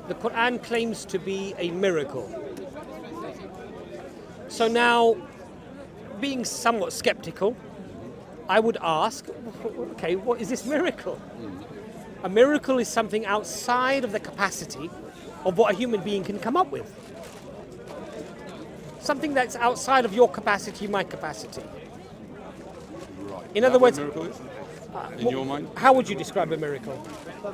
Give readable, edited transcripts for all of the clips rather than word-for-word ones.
the Quran claims to be a miracle. So now, being somewhat skeptical, I would ask, okay, what is this miracle? A miracle is something outside of the capacity of what a human being can come up with. Something that's outside of your capacity, my capacity. Right. In other words, what a miracle is? In your mind? How would you describe a miracle? I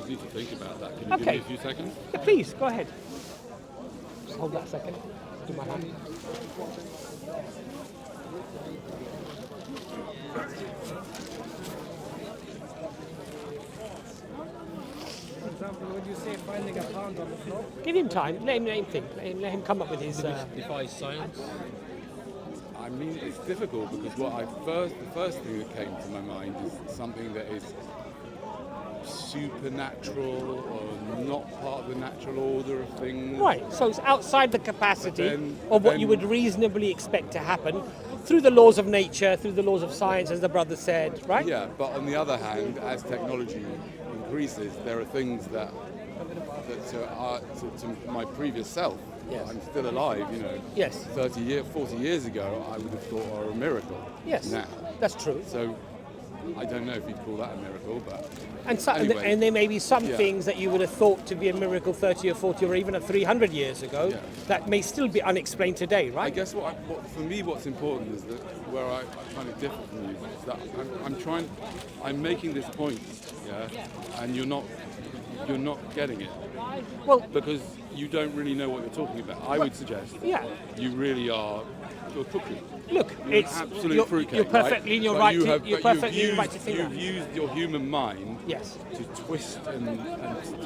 need to think about that. Can you Okay. give me a few seconds? Yeah, please, go ahead. Just hold that a second. Do my hand. For example, when you say finding a pound on the floor, Give him time. Let him think. Let him come up with his. Defies science. I mean, it's difficult because the first thing that came to my mind is something that is supernatural or not part of the natural order of things. Right. So it's outside the capacity Then- of what then- you would reasonably expect to happen through the laws of nature, through the laws of science, as the brother said. Right. Yeah, but on the other hand, as technology increases, there are things that are to my previous self. Yes. I'm still alive, you know. Yes. 40 years ago, I would have thought are a miracle. Yes. Now, That's true. so I don't know if you'd call that a miracle, but And, so, anyway. and there may be some Yeah. things that you would have thought to be a miracle 30 or 40 or even 300 years ago Yeah. that may still be unexplained today, I right? guess for me, what's important is that where I kind of differ from you is that I'm making this point, yeah, and you're not getting it Well, because you don't really know what you're talking about. I would suggest yeah. you really are. You're cooking. Look, You're it's an absolute you're, fruitcake. you're perfectly in your right. You're but perfectly in your right to think You've that. used your human mind Yes. to twist and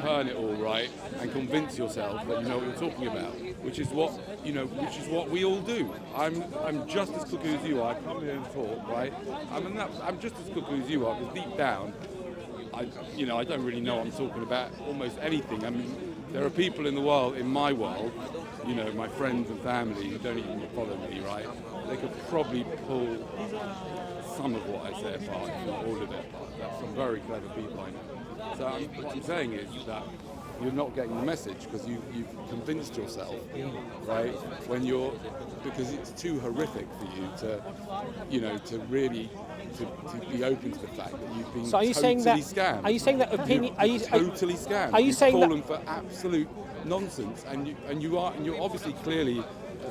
turn it all right and convince yourself that you know what you're talking about, which is what we all do. I'm just as cuckoo as you are. I come here and talk, right? I'm just as cuckoo as you are because deep down, I don't really know what I'm talking about almost anything. I mean, there are people in the world, in my world, you know, my friends and family who don't even follow me, right? They could probably pull some of what I say apart, if not all of it apart. That's some very clever people I know. So what I'm saying is that you're not getting the message because you've convinced yourself, right? Because it's too horrific for you to really be open to the fact that you've been So are you totally saying that? scammed. Are you saying that opinion? You've totally scammed. Are you You've saying that- fallen for absolute nonsense, and you're obviously clearly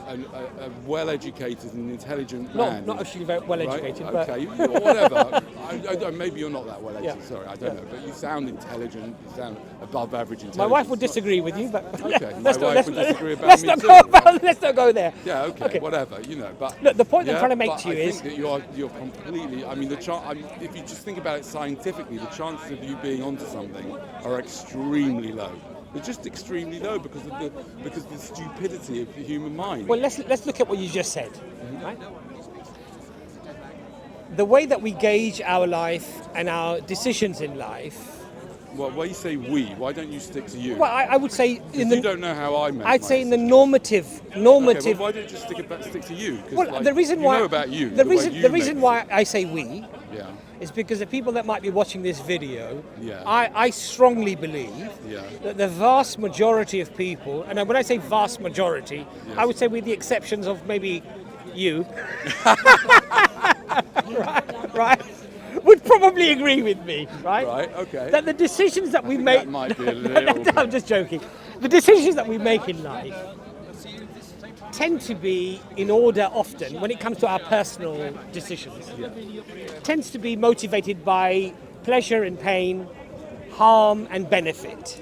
a well-educated and intelligent man. Not actually very well educated, right? but Okay, or whatever. Maybe you're not that well educated. Yeah. Sorry, I don't know, but you sound intelligent. You sound above average intelligent. my wife would disagree with you. But Okay, let's my not, wife let's, would disagree about let's me not too. go. Let's not go there. Yeah, okay, Okay. whatever, you know. But Look, the point I'm yeah, trying to make but to you I is- think that you're completely. I mean, if you just think about it scientifically, the chances of you being onto something are extremely low. They're just extremely low because of the stupidity of the human mind. Well, let's look at what you just said. Right? The way that we gauge our life and our decisions in life. Well, why you say we? Why don't you stick to you? Well, I would say in the. You don't know how I make. I'd my say in the decisions. normative. Okay, well, why don't you just stick to you? 'Cause, Well, like, the reason you why know about you. the way reason you the make reason why I say we Yeah. is because the people that might be watching this video, Yeah. I strongly believe Yeah. that the vast majority of people, and when I say vast majority, Yes. I would say with the exceptions of maybe you, right, would probably agree with me, right? Right. Okay. That the decisions that we think make, that might be a little I'm just joking. The decisions that we make in life tend to be in order often when it comes to our personal decisions. Tends to be motivated by pleasure and pain, harm and benefit.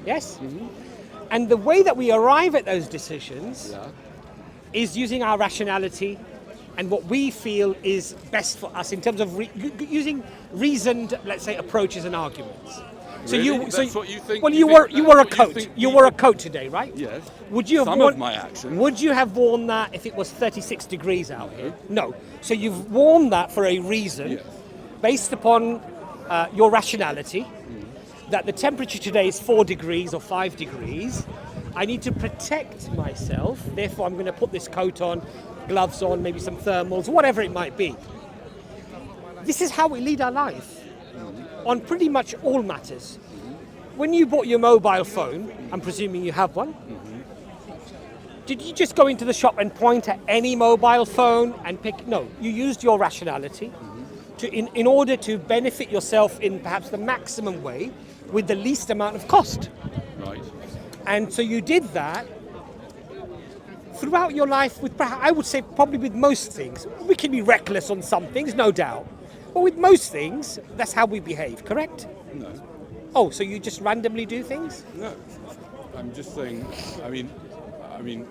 Yes? And the way that we arrive at those decisions Yeah. is using our rationality and what we feel is best for us in terms of using reasoned, let's say, approaches and arguments. Really? That's what you think? Well, You you think wore a that's what you coat. think You we wore a could- coat today, right? Yes. Would you have Some worn, of my actions. Would you have worn that if it was 36 degrees out here? No. So you've worn that for a reason, Yes. based upon your rationality, that the temperature today is 4 degrees or 5 degrees. I need to protect myself, therefore I'm going to put this coat on, gloves on, maybe some thermals, whatever it might be. This is how we lead our life. on pretty much all matters. When you bought your mobile phone, I'm presuming you have one, did you just go into the shop and point at any mobile phone and pick? No, you used your rationality in order to benefit yourself in perhaps the maximum way with the least amount of cost. Right. And so you did that throughout your life with, I would say probably with most things. We can be reckless on some things, no doubt. But with most things, that's how we behave, correct? No. Oh, so you just randomly do things? No. I'm just saying, I mean,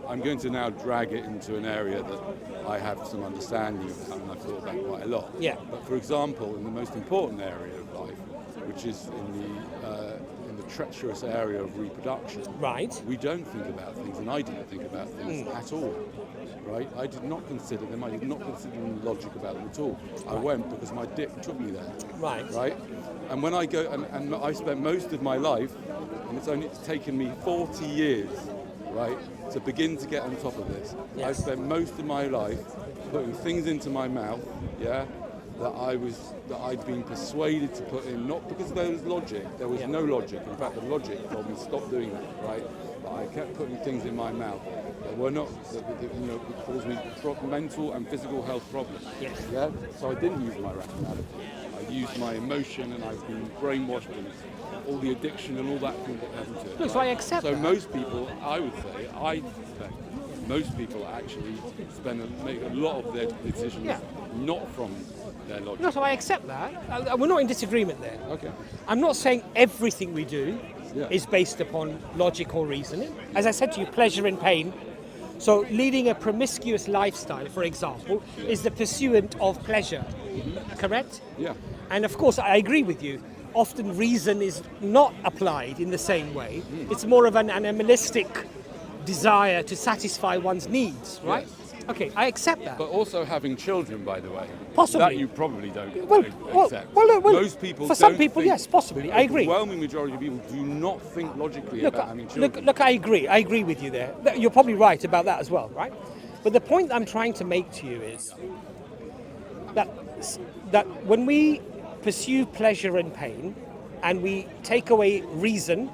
I'm going to now drag it into an area that I have some understanding of, and I've thought about quite a lot. Yeah. But for example, in the most important area of life, which is in the treacherous area of reproduction, Right. we don't think about things, and I didn't think about things at all. Right? I did not consider them. I did not consider the logic about them at all. I went because my dick took me there. Right. Right. And when I go, and I spent most of my life, and it's only taken me 40 years, right, to begin to get on top of this. Yes. I spent most of my life putting things into my mouth, yeah, that I'd been persuaded to put in, not because there was logic. There was no logic. In fact, the logic told me stop doing that, right? But I kept putting things in my mouth that were not, that caused me mental and physical health problems. Yes. Yeah. So I didn't use my rationality. I used my emotion, and I've been brainwashed, and all the addiction and all that thing that happened to it. Look, so I accept So that. most people, I would say, I suspect, most people actually make a lot of their decisions not from their logic. No, so I accept that. We're not in disagreement there. Okay. I'm not saying everything we do Yeah. is based upon logic or reasoning. As I said to you, pleasure and pain. So leading a promiscuous lifestyle, for example, is the pursuit of pleasure. Correct? Yeah. And of course, I agree with you. Often reason is not applied in the same way. It's more of an animalistic desire to satisfy one's needs, right? Yes. Okay, I accept that. But also having children, by the way. Possibly. That you probably don't accept. Well, Most people for some don't people, think- yes, possibly. The I agree. overwhelming majority of people do not think logically Look, about having children. look, I agree. I agree with you there. You're probably right about that as well, right? But the point I'm trying to make to you is that when we pursue pleasure and pain, and we take away reason,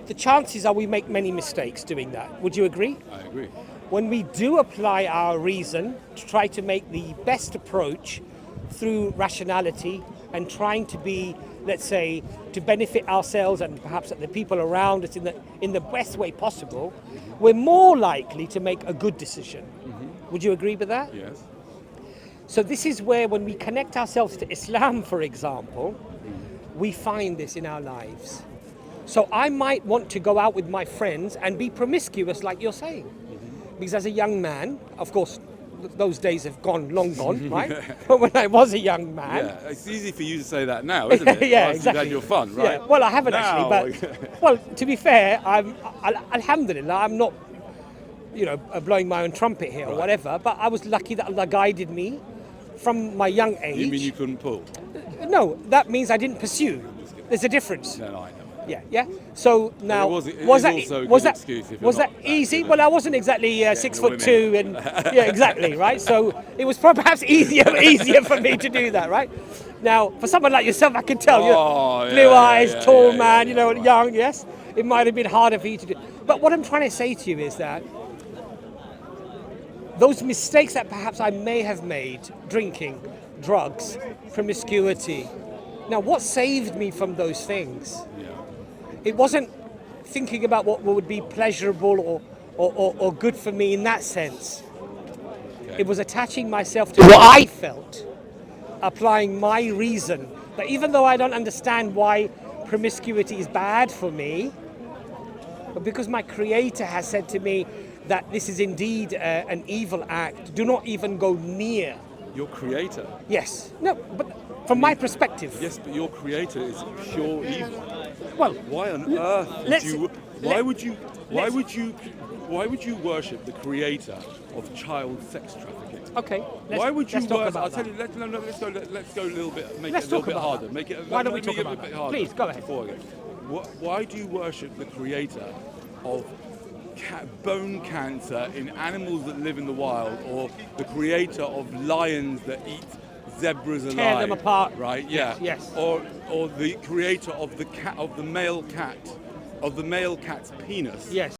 the chances are we make many mistakes doing that. Would you agree? I agree. When we do apply our reason to try to make the best approach through rationality and trying to be, let's say, to benefit ourselves and perhaps the people around us in the best way possible, we're more likely to make a good decision. Would you agree with that? Yes. So this is where, when we connect ourselves to Islam, for example, we find this in our lives. So I might want to go out with my friends and be promiscuous, like you're saying. Because as a young man, of course, those days have long gone, right? But when I was a young man... Yeah, it's easy for you to say that now, isn't it? Yeah, Once exactly. You've had your fun, right? Yeah. Well, I haven't Now- actually, but... Well, to be fair, alhamdulillah, I'm not, blowing my own trumpet here or Right. whatever, but I was lucky that Allah guided me from my young age. You mean you couldn't pull? No, that means I didn't pursue. There's a difference. No, I know. Yeah. So now, It is was also a was good that excuse if you're was not that that easy? good at- Well, I wasn't exactly 6'2", women. and yeah, exactly, right. So it was perhaps easier for me to do that, right? Now, for someone like yourself, I can tell you, Oh, yeah, blue eyes, yeah, tall yeah, man, yeah, young, yes. It might have been harder for you to do. But what I'm trying to say to you is that those mistakes that perhaps I may have made, drinking, drugs, promiscuity. Now, what saved me from those things? Yeah. It wasn't thinking about what would be pleasurable or good for me in that sense. Okay. It was attaching myself to what I felt, applying my reason. That even though I don't understand why promiscuity is bad for me, but because my Creator has said to me that this is indeed an evil act, do not even go near. Your creator. Yes. No, but from my perspective. Yes, but your creator is pure evil. Well, Why on earth let's- would you? Why would you worship the creator of child sex trafficking? okay. Why would you let's talk worship? about I'll tell that. you. Let's go a little bit. Make Let's it a little talk bit about harder. that. Make it. Why don't we make talk it about a bit that? harder. Please, go ahead. Before I go. Why do you worship the creator of bone cancer in animals that live in the wild, or the creator of lions that eat zebras alive. Tear them apart. Right? Yeah. Yes. Or the creator of the male cat's penis. Yes.